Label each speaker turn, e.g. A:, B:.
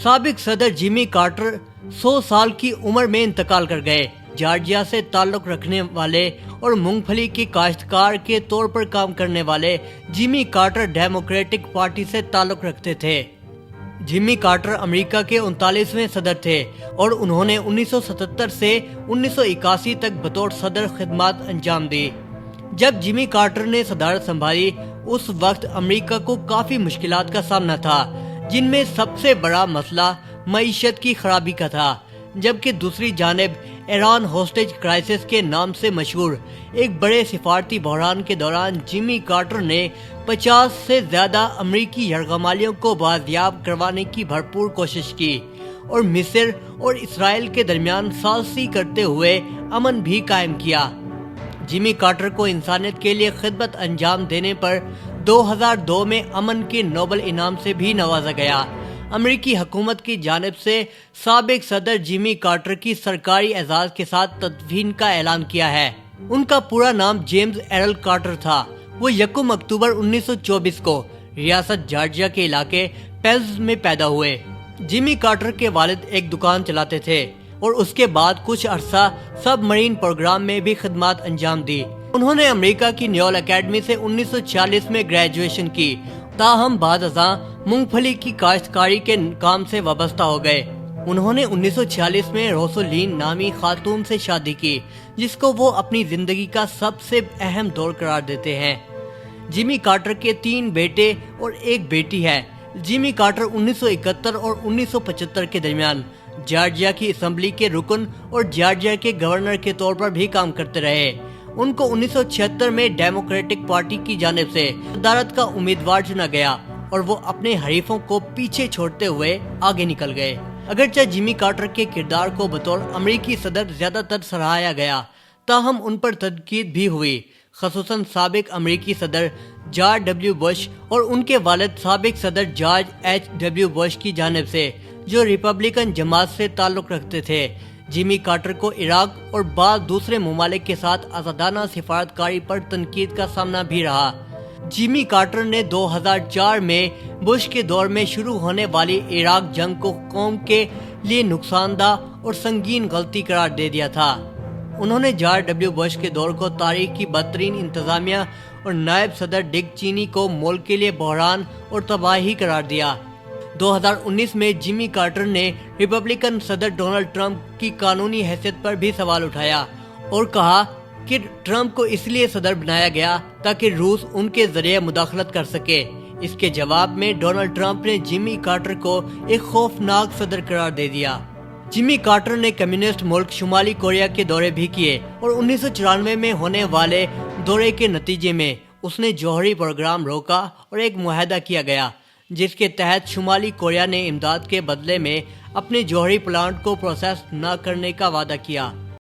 A: سابق صدر Jamie Carter 100 سال کی عمر میں انتقال کر گئے۔ جارجیا سے تعلق رکھنے والے اور مونگ پھلی کی کاشتکار کے طور پر کام کرنے والے جیمی کارٹر ڈیموکریٹک پارٹی سے تعلق رکھتے تھے۔ جیمی کارٹر امریکہ کے 39ویں صدر تھے اور انہوں نے 1977 سے 1981 تک بطور صدر خدمات انجام دی۔ جب جیمی کارٹر نے صدارت سنبھالی اس وقت امریکہ کو کافی مشکلات کا سامنا تھا، جن میں سب سے بڑا مسئلہ معیشت کی خرابی کا تھا، جبکہ دوسری جانب ایران ہوسٹیج کرائسس کے نام سے مشہور ایک بڑے سفارتی بحران کے دوران جیمی کارٹر نے 50 سے زیادہ امریکی یرغمالیوں کو بازیاب کروانے کی بھرپور کوشش کی اور مصر اور اسرائیل کے درمیان ثالثی کرتے ہوئے امن بھی قائم کیا۔ جیمی کارٹر کو انسانیت کے لیے خدمت انجام دینے پر 2002 میں امن کے نوبل انعام سے بھی نوازا گیا۔ امریکی حکومت کی جانب سے سابق صدر جیمی کارٹر کی سرکاری اعزاز کے ساتھ تدفین کا اعلان کیا ہے۔ ان کا پورا نام جیمز ایرل کارٹر تھا۔ وہ 1 اکتوبر 1924 کو ریاست جارجیا کے علاقے پیلز میں پیدا ہوئے۔ جیمی کارٹر کے والد ایک دکان چلاتے تھے اور اس کے بعد کچھ عرصہ سب مرین پروگرام میں بھی خدمات انجام دی۔ انہوں نے امریکہ کی نیول اکیڈمی سے 1946 میں گریجویشن کی، تاہم بعد ازاں مونگ پھلی کی کاشتکاری کے کام سے وابستہ ہو گئے۔ انہوں نے 1946 میں روسولین نامی خاتون سے شادی کی، جس کو وہ اپنی زندگی کا سب سے اہم دور قرار دیتے ہیں۔ جیمی کارٹر کے 3 بیٹے اور 1 بیٹی ہے۔ جیمی کارٹر 1971 اور 1975 کے درمیان جارجیا کی اسمبلی کے رکن اور جارجیا کے گورنر کے طور پر بھی کام کرتے رہے۔ ان کو 1976 میں ڈیموکریٹک پارٹی کی جانب سے صدارت کا امیدوار چنا گیا اور وہ اپنے حریفوں کو پیچھے چھوڑتے ہوئے آگے نکل گئے۔ اگرچہ جیمی کارٹر کے کردار کو بطور امریکی صدر زیادہ تر سراہا گیا، تاہم ان پر تنقید بھی ہوئی، خصوصاً سابق امریکی صدر جارج ڈبلیو بش اور ان کے والد سابق صدر جارج ایچ ڈبلیو بش کی جانب سے، جو ریپبلکن جماعت سے تعلق رکھتے تھے۔ جیمی کارٹر کو عراق اور بعض دوسرے ممالک کے ساتھ آزادانہ سفارتکاری پر تنقید کا سامنا بھی رہا۔ جیمی کارٹر نے 2004 میں بش کے دور میں شروع ہونے والی عراق جنگ کو قوم کے لیے نقصان دہ اور سنگین غلطی قرار دے دیا تھا۔ انہوں نے جارج ڈبلیو بش کے دور کو تاریخ کی بدترین انتظامیہ اور نائب صدر ڈک چینی کو ملک کے لیے بحران اور تباہی قرار دیا۔ 2019 میں جیمی کارٹر نے ریپبلکن صدر ڈونلڈ ٹرمپ کی قانونی حیثیت پر بھی سوال اٹھایا اور کہا کہ ٹرمپ کو اس لیے صدر بنایا گیا تاکہ روس ان کے ذریعے مداخلت کر سکے۔ اس کے جواب میں ڈونلڈ ٹرمپ نے جیمی کارٹر کو ایک خوفناک صدر قرار دے دیا۔ جیمی کارٹر نے کمیونسٹ ملک شمالی کوریا کے دورے بھی کیے اور 1994 میں ہونے والے دورے کے نتیجے میں اس نے جوہری پروگرام روکا اور ایک معاہدہ کیا گیا، جس کے تحت شمالی کوریا نے امداد کے بدلے میں اپنے جوہری پلانٹ کو پروسیس نہ کرنے کا وعدہ کیا۔